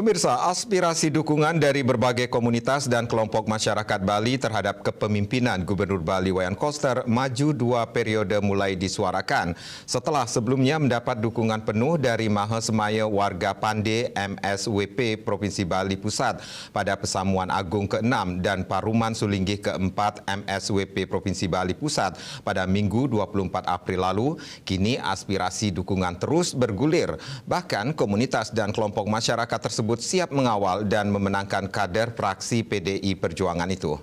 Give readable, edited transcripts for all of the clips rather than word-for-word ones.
Pemirsa, aspirasi dukungan dari berbagai komunitas dan kelompok masyarakat Bali terhadap kepemimpinan Gubernur Bali Wayan Koster maju 2 periode mulai disuarakan setelah sebelumnya mendapat dukungan penuh dari Mahasemaya Warga Pande MSWP Provinsi Bali Pusat pada Pesamuan Agung ke-6 dan Paruman Sulinggih ke-4 MSWP Provinsi Bali Pusat pada Minggu 24 April lalu. Kini aspirasi dukungan terus bergulir. Bahkan komunitas dan kelompok masyarakat tersebut siap mengawal dan memenangkan kader fraksi PDI Perjuangan itu.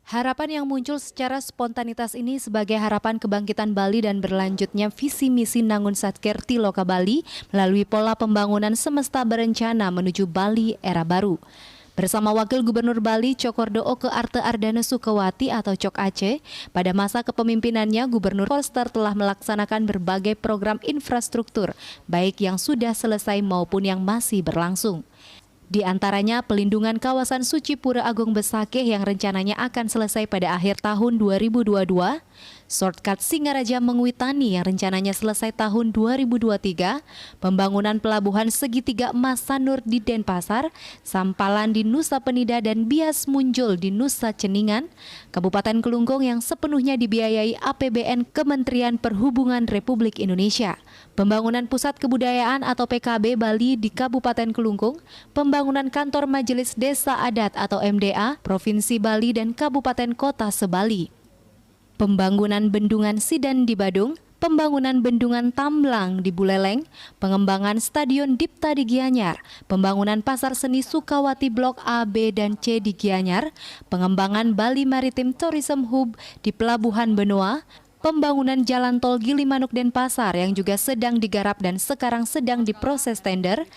Harapan yang muncul secara spontanitas ini sebagai harapan kebangkitan Bali dan berlanjutnya visi misi Nangun Satkerti Loka Bali melalui pola pembangunan semesta berencana menuju Bali era baru. Bersama Wakil Gubernur Bali Cokordo Oke Arte Ardana Sukawati atau Cok Aceh, pada masa kepemimpinannya Gubernur Koster telah melaksanakan berbagai program infrastruktur, baik yang sudah selesai maupun yang masih berlangsung. Di antaranya pelindungan kawasan Suci Pura Agung Besakeh yang rencananya akan selesai pada akhir tahun 2022, shortcut Singaraja Mengwitani yang rencananya selesai tahun 2023, pembangunan pelabuhan segitiga emas Sanur di Denpasar, Sampalan di Nusa Penida dan Bias Munjul di Nusa Ceningan, Kabupaten Kelungkung yang sepenuhnya dibiayai APBN Kementerian Perhubungan Republik Indonesia, pembangunan Pusat Kebudayaan atau PKB Bali di Kabupaten Kelungkung, pembangunan Kantor Majelis Desa Adat atau MDA, Provinsi Bali dan Kabupaten Kota Sebali. Pembangunan Bendungan Sidan di Badung, pembangunan Bendungan Tamblang di Buleleng, pengembangan Stadion Dipta di Gianyar, pembangunan Pasar Seni Sukawati Blok A, B, dan C di Gianyar, pengembangan Bali Maritime Tourism Hub di Pelabuhan Benoa, pembangunan Jalan Tol Gilimanuk Denpasar yang juga sedang digarap dan sekarang sedang diproses tender,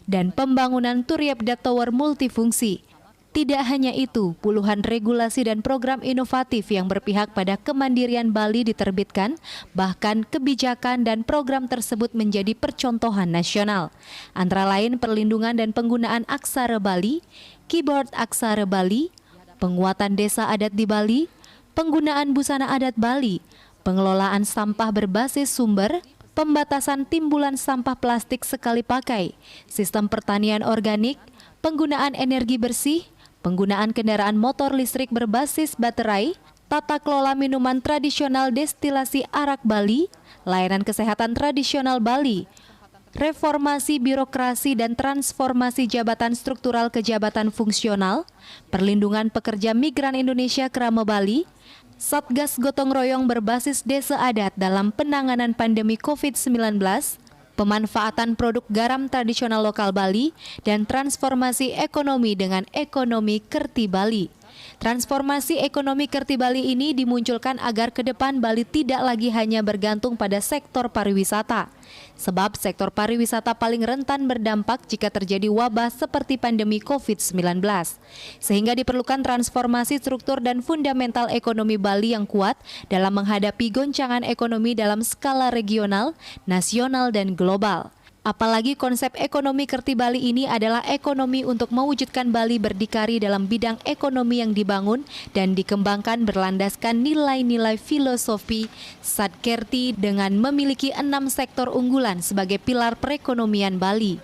dan pembangunan Turiapda Tower multifungsi. Tidak hanya itu, puluhan regulasi dan program inovatif yang berpihak pada kemandirian Bali diterbitkan, bahkan kebijakan dan program tersebut menjadi percontohan nasional. Antara lain perlindungan dan penggunaan aksara Bali, keyboard aksara Bali, penguatan desa adat di Bali, penggunaan busana adat Bali, pengelolaan sampah berbasis sumber, pembatasan timbulan sampah plastik sekali pakai, sistem pertanian organik, penggunaan energi bersih, penggunaan kendaraan motor listrik berbasis baterai, tata kelola minuman tradisional destilasi arak Bali, layanan kesehatan tradisional Bali, reformasi birokrasi dan transformasi jabatan struktural ke jabatan fungsional, perlindungan pekerja migran Indonesia Krama Bali, Satgas Gotong Royong berbasis desa adat dalam penanganan pandemi COVID-19, pemanfaatan produk garam tradisional lokal Bali, dan transformasi ekonomi dengan ekonomi Kerti Bali. Transformasi ekonomi Kerti Bali ini dimunculkan agar ke depan Bali tidak lagi hanya bergantung pada sektor pariwisata. Sebab sektor pariwisata paling rentan berdampak jika terjadi wabah seperti pandemi COVID-19. Sehingga diperlukan transformasi struktur dan fundamental ekonomi Bali yang kuat dalam menghadapi goncangan ekonomi dalam skala regional, nasional, dan global. Apalagi konsep ekonomi Kerti Bali ini adalah ekonomi untuk mewujudkan Bali berdikari dalam bidang ekonomi yang dibangun dan dikembangkan berlandaskan nilai-nilai filosofi Satkerti dengan memiliki 6 sektor unggulan sebagai pilar perekonomian Bali.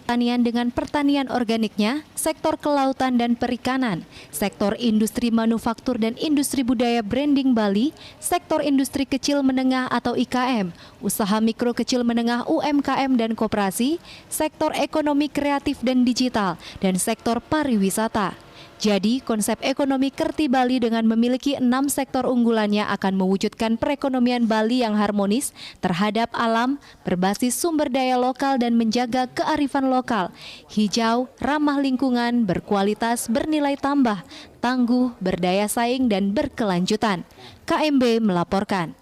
Pertanian dengan pertanian organiknya, sektor kelautan dan perikanan, sektor industri manufaktur dan industri budaya branding Bali, sektor industri kecil menengah atau IKM, usaha mikro kecil menengah UMKM dan koperasi, sektor ekonomi kreatif dan digital, dan sektor pariwisata. Jadi, konsep ekonomi Kerti Bali dengan memiliki 6 sektor unggulannya akan mewujudkan perekonomian Bali yang harmonis terhadap alam, berbasis sumber daya lokal dan menjaga kearifan lokal, hijau, ramah lingkungan, berkualitas, bernilai tambah, tangguh, berdaya saing, dan berkelanjutan. KMB melaporkan.